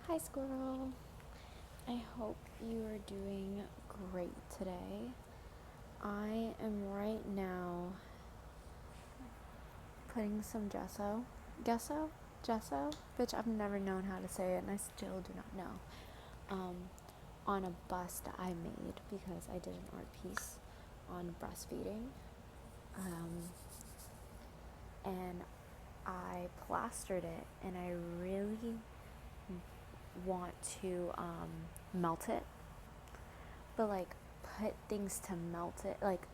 Hi, squirrel. I hope you are doing great today. I am right now putting some gesso, which I've never known how to say it, and I still do not know, on a bust that I made because I did an art piece on breastfeeding. And I plastered it, and I really want to melt it, but like put things to melt it, like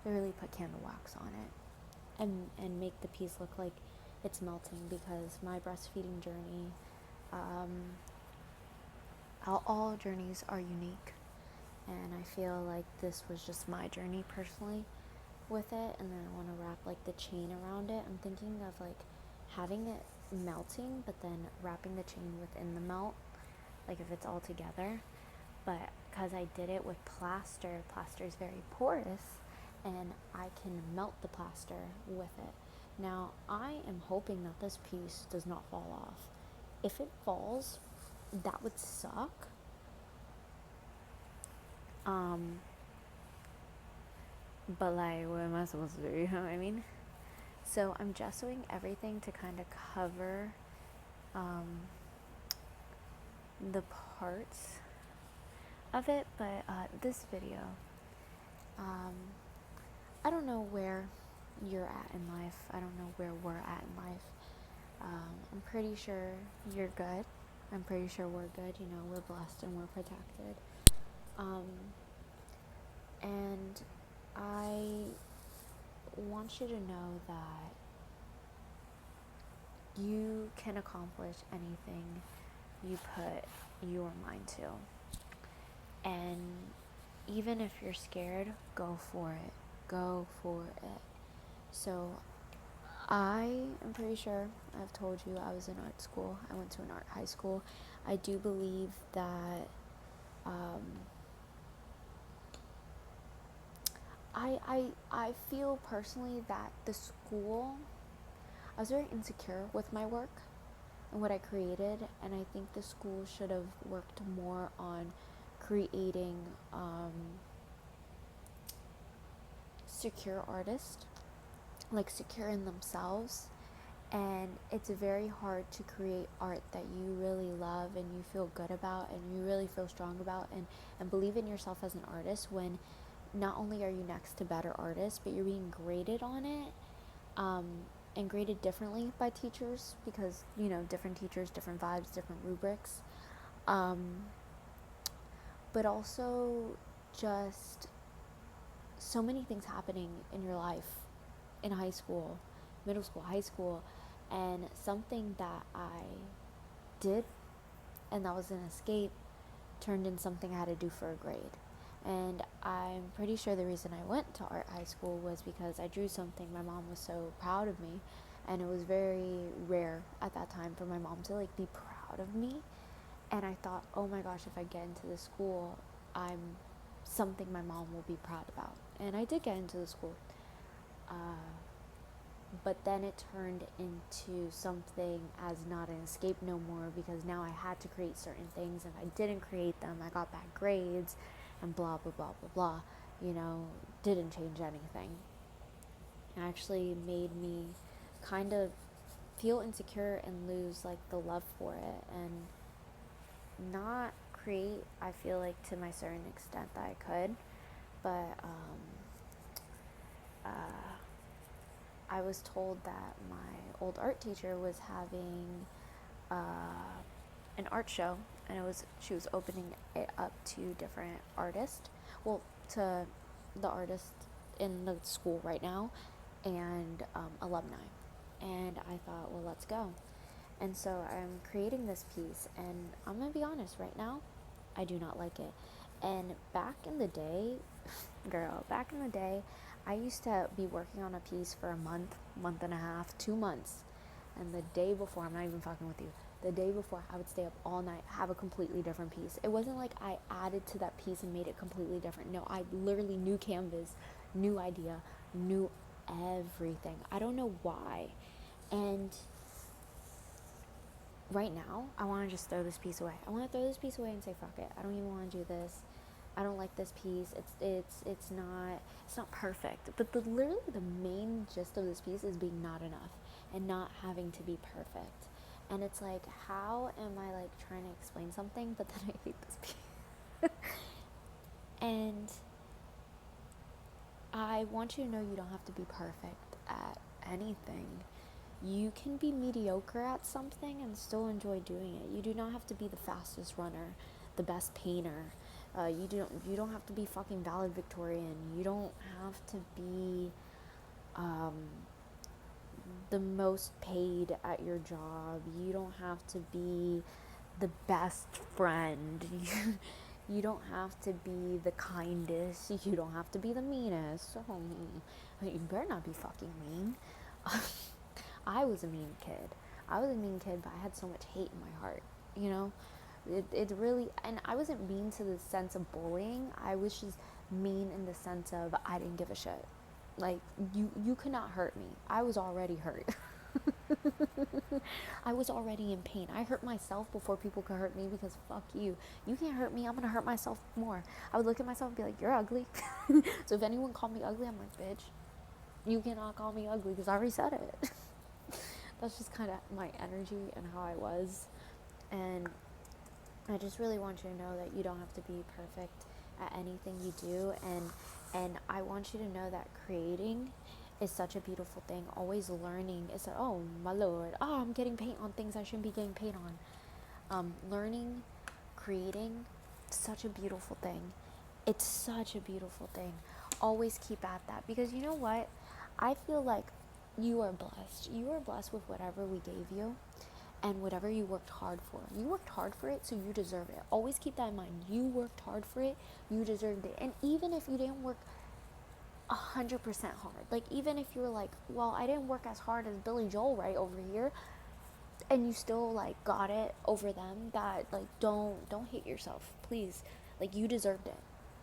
literally put candle wax on it and make the piece look like it's melting, because my breastfeeding journey, all journeys are unique, and I feel like this was just my journey personally with it. And then I want to wrap like the chain around it. I'm thinking of like having it melting but then wrapping the chain within the melt, like if it's all together. But because I did it with plaster is very porous, and I can melt the plaster with it. Now I am hoping that this piece does not fall off. If it falls, that would suck. But like, what am I supposed to do? You know what I mean? So I'm gessoing everything to kind of cover the parts of it. But this video, I don't know where you're at in life. I don't know where we're at in life. I'm pretty sure you're good. I'm pretty sure we're good. You know, we're blessed and we're protected. And I want you to know that you can accomplish anything you put your mind to. And even if you're scared, go for it. Go for it. So I am pretty sure I've told you I was in art school. I went to an art high school. I do believe that I feel personally that the school, I was very insecure with my work and what I created, and I think the school should have worked more on creating secure artists, like secure in themselves. And it's very hard to create art that you really love and you feel good about and you really feel strong about, and believe in yourself as an artist, when not only are you next to better artists, but you're being graded on it, and graded differently by teachers, because, you know, different teachers, different vibes, different rubrics. But also just so many things happening in your life in high school, middle school, high school, and something that I did, and that was an escape, turned in something I had to do for a grade. And I'm pretty sure the reason I went to art high school was because I drew something. My mom was so proud of me, and it was very rare at that time for my mom to like be proud of me. And I thought, oh my gosh, if I get into this school, I'm something my mom will be proud about. And I did get into the school. But then it turned into something as not an escape no more, because now I had to create certain things, and if I didn't create them, I got bad grades, and blah, blah, blah, blah, blah. You know, didn't change anything. It actually made me kind of feel insecure and lose like the love for it, and not create, I feel like, to my certain extent that I could. But I was told that my old art teacher was having an art show, and she was opening it up to different artists, well, to the artists in the school right now, and alumni. And I thought, well, let's go. And so I'm creating this piece, and I'm gonna be honest, right now I do not like it. And back in the day, back in the day, I used to be working on a piece for a month and a half, 2 months. And the day before, I'm not even fucking with you, the day before, I would stay up all night, have a completely different piece. It wasn't like I added to that piece and made it completely different. No, I literally new canvas, new idea, new everything. I don't know why. And right now, I want to just throw this piece away. I want to throw this piece away and say fuck it. I don't even want to do this. I don't like this piece. It's not perfect. But literally the main gist of this piece is being not enough and not having to be perfect. And it's like, how am I like trying to explain something, but then I hate this piece. And I want you to know you don't have to be perfect at anything. You can be mediocre at something and still enjoy doing it. You do not have to be the fastest runner, the best painter. You don't have to be fucking valedictorian. You don't have to be um, the most paid at your job. You don't have to be the best friend. You don't have to be the kindest. You don't have to be the meanest. Oh, you better not be fucking mean. I was a mean kid. I was a mean kid, but I had so much hate in my heart, you know? It really, and I wasn't mean to the sense of bullying. I was just mean in the sense of I didn't give a shit. Like, you could not hurt me. I was already hurt. I was already in pain. I hurt myself before people could hurt me because fuck you. You can't hurt me. I'm going to hurt myself more. I would look at myself and be like, you're ugly. So if anyone called me ugly, I'm like, bitch, you cannot call me ugly because I already said it. That's just kind of my energy and how I was. And I just really want you to know that you don't have to be perfect at anything you do. And I want you to know that creating is such a beautiful thing. Always learning is like, oh my lord, oh, I'm getting paint on things I shouldn't be getting paint on. Learning, creating, such a beautiful thing. It's such a beautiful thing. Always keep at that, because you know what? I feel like you are blessed. You are blessed with whatever we gave you and whatever you worked hard for. You worked hard for it, so you deserve it. Always keep that in mind. You worked hard for it, you deserved it. And even if you didn't work 100% hard, like even if you were like, well, I didn't work as hard as Billy Joel right over here, and you still like got it over them, that like don't hate yourself, please. Like, you deserved it.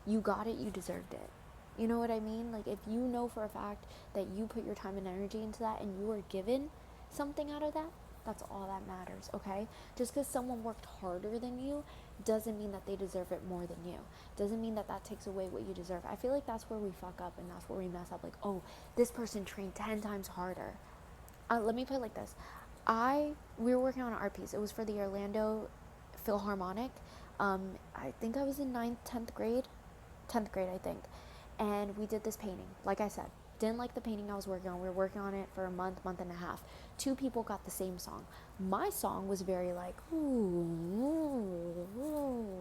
You got it, you deserved it. You know what I mean? Like, if you know for a fact that you put your time and energy into that and you were given something out of that, that's all that matters, okay? Just because someone worked harder than you doesn't mean that they deserve it more than you. Doesn't mean that that takes away what you deserve. I feel like that's where we fuck up and that's where we mess up. Like, oh, this person trained 10 times harder. Let me put it like this. We were working on an art piece. It was for the Orlando Philharmonic. I think I was in 10th grade. 10th grade, I think. And we did this painting. Like I said, didn't like the painting I was working on. We were working on it for a month and a half. 2 people got the same song. My song was very like, ooh,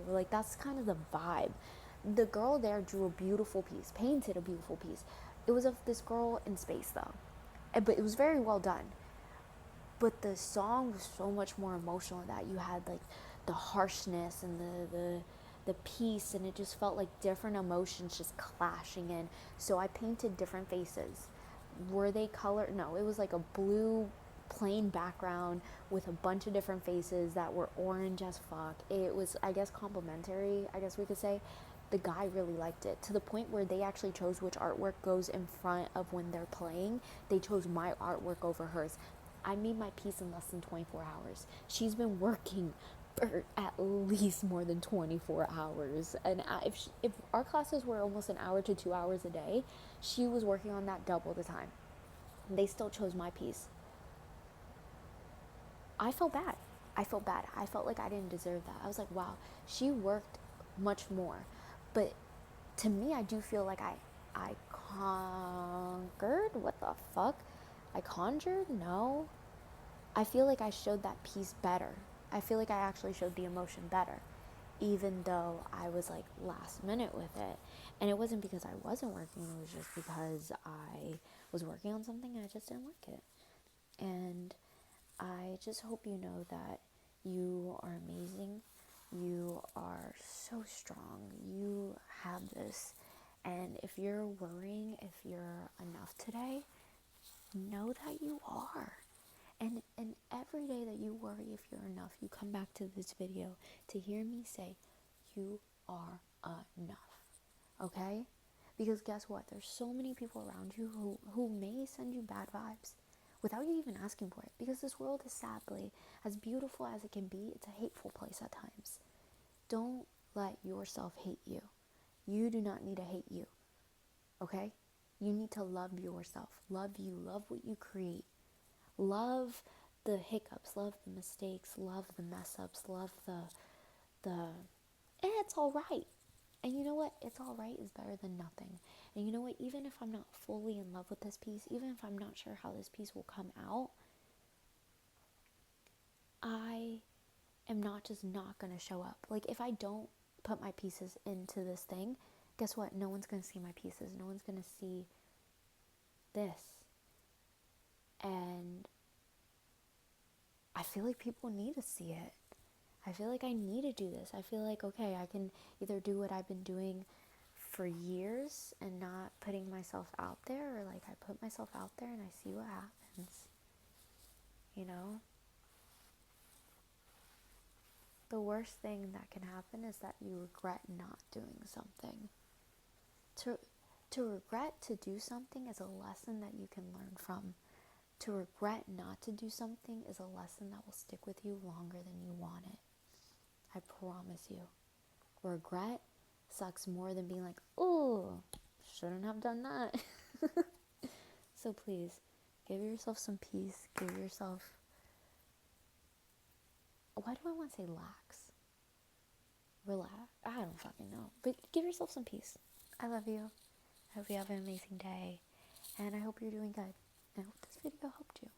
like that's kind of the vibe. The girl there drew a beautiful piece, painted a beautiful piece. It was of this girl in space though. But it was very well done. But the song was so much more emotional than that. You had like the harshness and the peace, and it just felt like different emotions just clashing in. So I painted different faces. Were they colored? No, it was like a blue plain background with a bunch of different faces that were orange as fuck. It was, I guess, complimentary, I guess we could say. The guy really liked it, to the point where they actually chose which artwork goes in front of when they're playing. They chose my artwork over hers. I made my piece in less than 24 hours. She's been working for at least more than 24 hours. And if our classes were almost an hour to 2 hours a day, she was working on that double the time. They still chose my piece. I felt bad. I felt bad. I felt like I didn't deserve that. I was like, wow, she worked much more. But to me, I do feel like I conquered. What the fuck? I conjured? No. I feel like I showed that piece better. I feel like I actually showed the emotion better, even though I was like last minute with it. And it wasn't because I wasn't working, it was just because I was working on something and I just didn't like it. And I just hope you know that you are amazing. You are so strong. You have this. And if you're worrying if you're enough today, know that you are. And every day that you worry if you're enough, you come back to this video to hear me say, you are enough. Okay? Because guess what? There's so many people around you who may send you bad vibes. without you even asking for it. Because this world is, sadly, as beautiful as it can be, it's a hateful place at times. Don't let yourself hate you. You do not need to hate you, okay? You need to love yourself. Love you. Love what you create. Love the hiccups. Love the mistakes. Love the mess ups. Love it's all right. And you know what? It's all right is better than nothing. And you know what? Even if I'm not fully in love with this piece, even if I'm not sure how this piece will come out, I am not just not going to show up. Like, if I don't put my pieces into this thing, guess what? No one's going to see my pieces. No one's going to see this. And I feel like people need to see it. I feel like I need to do this. I feel like, okay, I can either do what I've been doing for years and not putting myself out there, or like I put myself out there and I see what happens. You know? The worst thing that can happen is that you regret not doing something. To regret to do something is a lesson that you can learn from. To regret not to do something is a lesson that will stick with you longer than you want it. I promise you. Regret sucks more than being like, oh, shouldn't have done that. So please, give yourself some peace. Give yourself... Why do I want to say lax? Relax. I don't fucking know. But give yourself some peace. I love you. I hope you have an amazing day. And I hope you're doing good. I hope this video helped you.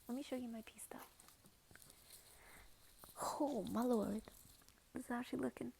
Let me show you my piece though. Oh, my lord. This is how she looking.